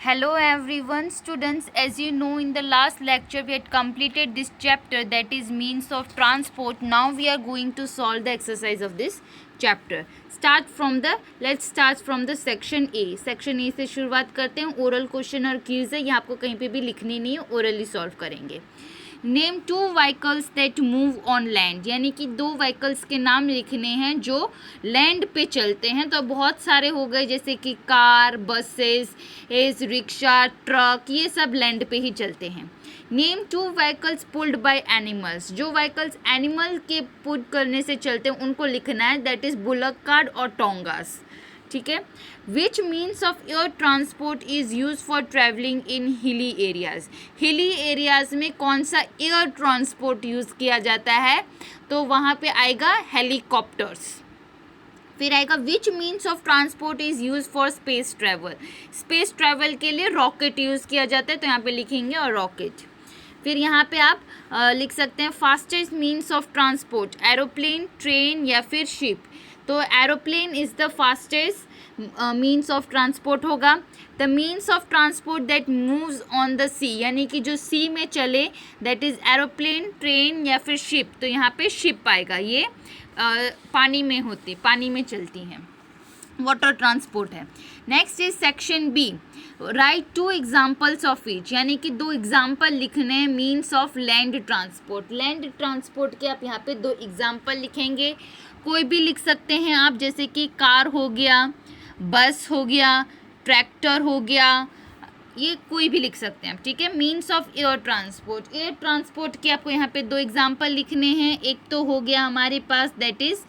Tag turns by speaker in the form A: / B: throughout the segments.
A: Hello everyone students, as you know in the last lecture we had completed this chapter, that is means of transport. Now we are going to solve the exercise of this chapter. Let's start from the section A. Section A से शुरुआत करते हैं. Oral question और cues है, ये आपको कहीं पे भी लिखनी नहीं है, ओरली सॉल्व करेंगे. Name 2 vehicles that move on land, यानी कि 2 व्हीकल्स के नाम लिखने हैं जो लैंड पे चलते हैं. तो बहुत सारे हो गए, जैसे कि कार, बसेस, रिक्शा, ट्रक, ये सब लैंड पे ही चलते हैं. Name 2 vehicles pulled by animals, जो व्हीकल्स एनिमल के पुल करने से चलते हैं उनको लिखना है, दैट इज बुलक कार्ट और टोंगास. ठीक है. विच means of air transport is use for travelling in hilly areas, hilly areas में कौन सा एयर ट्रांसपोर्ट यूज़ किया जाता है, तो वहाँ पे आएगा हेलीकॉप्टर्स. फिर आएगा विच means of transport is use for space travel, space travel के लिए रॉकेट यूज़ किया जाता है, तो यहाँ पे लिखेंगे और रॉकेट. फिर यहाँ पे आप लिख सकते हैं fastest means of transport, aeroplane, train या फिर शिप. तो aeroplane is the fastest means of transport होगा. The means of transport that moves on the sea, यानी कि जो सी में चले, दैट इज़ एरोप्लेन, ट्रेन या फिर शिप. तो यहाँ पे शिप आएगा, ये पानी में चलती हैं, वाटर ट्रांसपोर्ट है. Next is section B. Write 2 examples of each, यानी कि 2 एग्जाम्पल लिखने हैं means of land transport. Land transport के आप यहाँ पे 2 एग्जाम्पल लिखेंगे. कोई भी लिख सकते हैं आप, जैसे कि कार हो गया, बस हो गया, ट्रैक्टर हो गया, ये कोई भी लिख सकते हैं आप. ठीक है. Means of air transport, air transport के आपको यहाँ पे 2 एग्जाम्पल लिखने हैं. एक तो हो गया हमारे पास, दैट इज़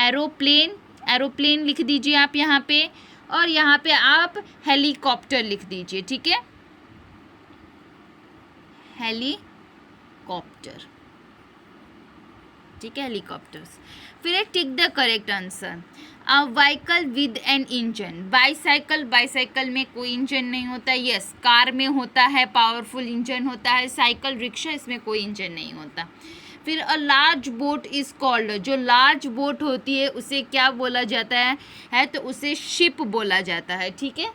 A: एरोप्लेन, एरोप्लेन लिख दीजिए आप यहाँ पे, और यहाँ पे आप हेलीकॉप्टर लिख दीजिए. ठीक है, हेलीकॉप्टर. ठीक है, हेलीकॉप्टर्स. फिर है tick the correct answer. A vehicle with an engine, bicycle, bicycle में कोई इंजन नहीं होता. यस, कार में होता है, पावरफुल इंजन होता है. साइकिल, रिक्शा, इसमें कोई इंजन नहीं होता. फिर a large boat is called, जो लार्ज बोट होती है उसे क्या बोला जाता है तो उसे शिप बोला जाता है. ठीक है,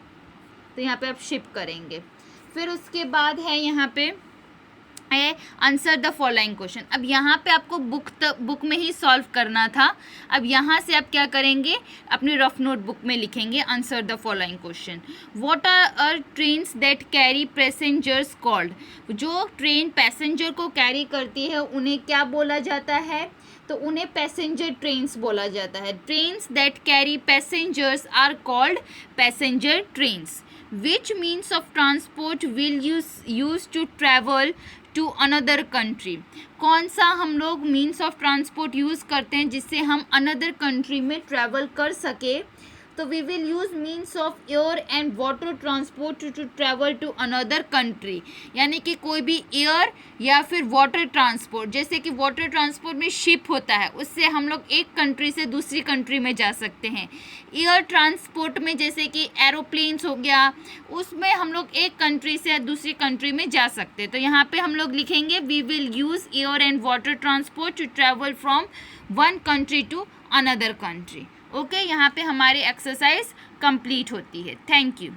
A: तो यहाँ पे आप शिप करेंगे. फिर उसके बाद है यहाँ पे आंसर द फॉलोइंग क्वेश्चन. अब यहाँ पे आपको बुक में ही सॉल्व करना था. अब यहाँ से आप क्या करेंगे, अपनी रफ नोटबुक में लिखेंगे answer the following question. What are trains that carry passengers called, जो ट्रेन पैसेंजर को कैरी करती है उन्हें क्या बोला जाता है, तो उन्हें पैसेंजर ट्रेन्स बोला जाता है. Trains that carry passengers are called passenger trains. Which means of transport will use to travel to another country, कौन सा हम लोग मीन्स ऑफ ट्रांसपोर्ट यूज़ करते हैं जिससे हम अनदर कंट्री में ट्रैवल कर सके, तो we will use means of air and water transport to travel to another country. यानी कि कोई भी एयर या फिर वाटर ट्रांसपोर्ट, जैसे कि वाटर ट्रांसपोर्ट में शिप होता है, उससे हम लोग एक कंट्री से दूसरी कंट्री में जा सकते हैं. एयर ट्रांसपोर्ट में जैसे कि एरोप्लेन्स हो गया, उसमें हम लोग एक कंट्री से दूसरी कंट्री में जा सकते हैं. तो यहाँ पे हम लोग लिखेंगे we will use air and water transport to travel from one country to another country. Okay, यहाँ पे हमारी एक्सरसाइज कंप्लीट होती है. Thank you.